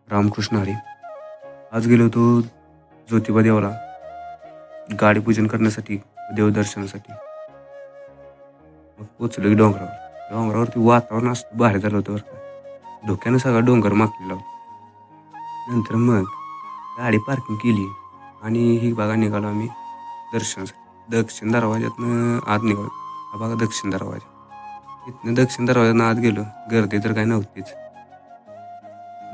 रामकृष्ण हरी. आज गेलो होतो ज्योतिबा देवाला गाडी पूजन करण्यासाठी, देवदर्शनासाठी. मग पोचलो की डोंगरावरती वातावरण असं भारी झालं होतं बरं का. धोक्यानं सगळा डोंगर माखलेला होता. नंतर मग गाडी पार्किंग केली आणि ही बघा निघालो आम्ही दर्शनासाठी. दक्षिण दरवाज्यातनं आत निघालो. हा बघा दक्षिण दरवाजा. इथनं दक्षिण दरवाज्यातनं आत गेलो. गर्दी तर काही नव्हतीच.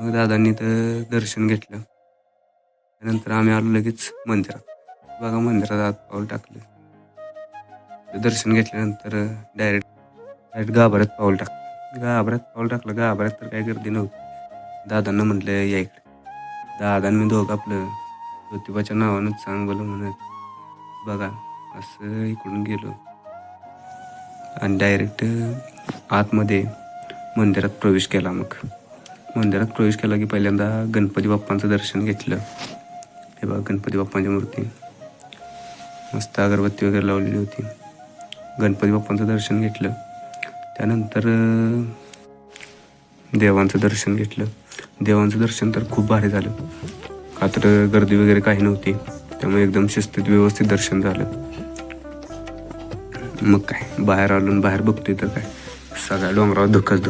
मग दादांनी तर दर्शन घेतलं. त्यानंतर आम्ही आलो लगेच मंदिरात. बघा मंदिरात आत पाऊल टाकलं. दर्शन घेतल्यानंतर डायरेक्ट गाभाऱ्यात पाऊल टाकलं. गाभाऱ्यात तर काही गर्दी नव्हती. दादांना म्हटलं या इकडे. दादांनी दोघं आपलं ज्योतिबाच्या नावानंच सांग बोल म्हणत बघा असं इकडून गेलो आणि डायरेक्ट आतमध्ये मंदिरात प्रवेश केला. मग मंदिरात प्रवेश केला की पहिल्यांदा गणपती बाप्पांचं दर्शन घेतलं. हे बघा गणपती बाप्पांची मूर्ती, मस्त अगरबत्ती वगैरे लावलेली होती. गणपती बाप्पांचं दर्शन घेतलं. त्यानंतर देवांचं दर्शन घेतलं. देवांचं दर्शन तर खूप भारी झालं, का तर गर्दी वगैरे काही नव्हती. त्यामुळे एकदम शिस्तीत व्यवस्थित दर्शन झालं. मग काय बाहेर आलो आणि बाहेर बघतोय तर काय सगळ्या डोंगरावर धुकच.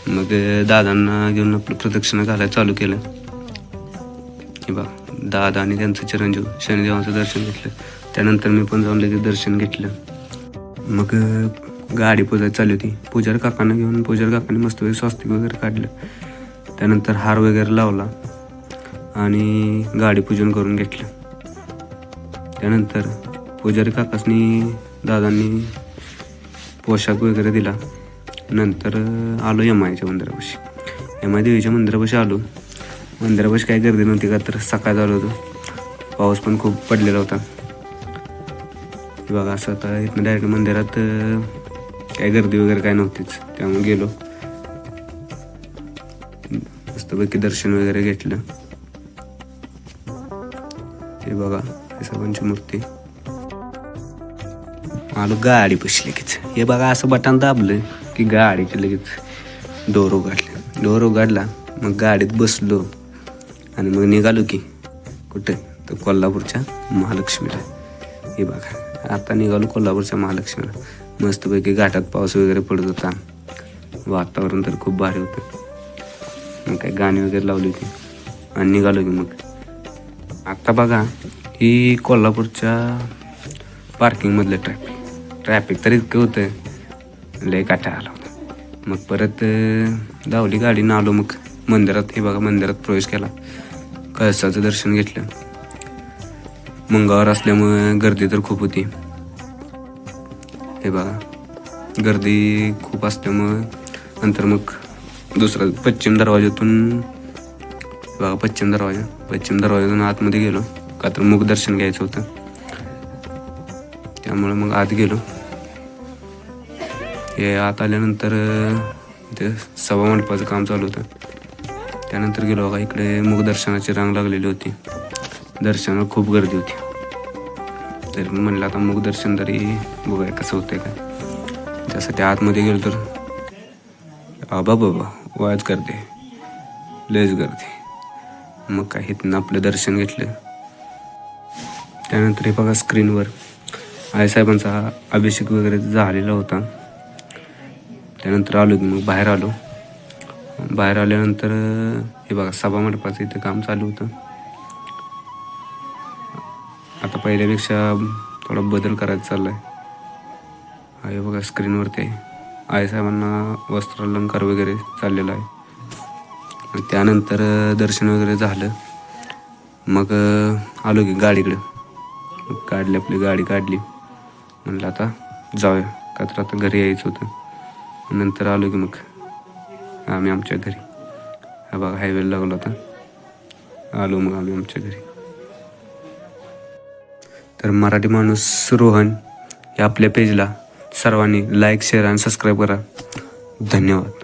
मग दादांना घेऊन आपलं प्रदक्षिणा घालायला चालू केलं. हे बघा दादा आणि त्यांचं चिरंजीव शनिदेवांचं दर्शन घेतलं. त्यानंतर मी पण जाऊन लगेच दर्शन घेतलं. मग गाडी पुजायला चालू होती. पुजारी काकांनी मस्त स्वस्तिक वगैरे काढलं. त्यानंतर हार वगैरे लावला आणि गाडी पूजन करून घेतलं. त्यानंतर पुजारी काकासनी दादांनी पोशाख वगैरे दिला. नंतर आलो यमाईच्या मंदिरापाशी. यमाई देवीच्या मंदिरापाशी आलो. मंदिरापाशी काही गर्दी नव्हती, का तर सकाळ झालं होतं. पाऊस पण खूप पडलेला होता. बघा असं आता इथनं डायरेक्ट मंदिरात काही गर्दी वगैरे काय नव्हतीच. त्यामुळे गेलो, मस्तपैकी दर्शन वगैरे घेतलं. हे बघा साहेबांची मूर्ती. आलो गाडी पशी लगेच. हे बघा असं बटन दाबलं की गाडीचे लगेच डोर उघडला. मग गाडीत बसलो आणि मग निघालो की कुठं तर कोल्हापूरच्या महालक्ष्मीला. हे बघा आता निघालो कोल्हापूरच्या महालक्ष्मीला. मस्तपैकी घाटात पाऊस वगैरे पडत होता. वातावरण तर खूप भारी होतं. मग काय गाणी वगैरे लावली होती आणि निघालो की मग. आता बघा ही कोल्हापूरच्या पार्किंगमधलं ट्रॅफिक तर इतकं होतं, लय काटा आला होता. मग परत धावली गाडीनं आलो मग मंदिरात. हे बघा मंदिरात प्रवेश केला. कळसाचं दर्शन घेतलं. मंगळवार असल्यामुळे गर्दी तर खूप होती. हे बघा गर्दी खूप असल्यामुळं नंतर मग दुसरा पश्चिम दरवाज्यातून आतमध्ये गेलो, का तर मुख दर्शन घ्यायचं होतं. त्यामुळे मग आत गेलो. हे आत आल्यानंतर इथे सभामंडपाचं काम चालू होतं. त्यानंतर गेलो बघा इकडे मुखदर्शनाची रांग लागलेली होती. दर्शनाला खूप गर्दी होती. तरी पण म्हणलं आता मुखदर्शन तरी बघूया कसं होतंय काय. त्यासाठी आतमध्ये गेलो तर बाबा वाज गर्दी, लयच गर्दी. मग काय इथनं आपलं दर्शन घेतलं. त्यानंतर हे बघा स्क्रीनवर आईसाहेबांचा अभिषेक वगैरे झालेला होता. त्यानंतर आलो की मग बाहेर आल्यानंतर हे बघा सभामंडपाचं इथं काम चालू होतं. आता पहिल्यापेक्षा थोडा बदल करायचा चाललाय. हे बघा स्क्रीनवरती आईसाहेबांना वस्त्रालंकार वगैरे चाललेला आहे. त्यानंतर दर्शन वगैरे झालं. मग आलो की गाडीकडे. आपली गाडी काढली. म्हणलं आता जाऊया, का तर आता घरी यायचं होतं. नंतर आलो की मग आम्ही आमच्या घरी. हा बघा हायवेला लागलो होता. आलो मग आम्ही आमच्या घरी. तर मराठी माणूस रोहन या आपल्या पेजला सर्वांनी लाईक, शेअर आणि सबस्क्राईब करा. धन्यवाद.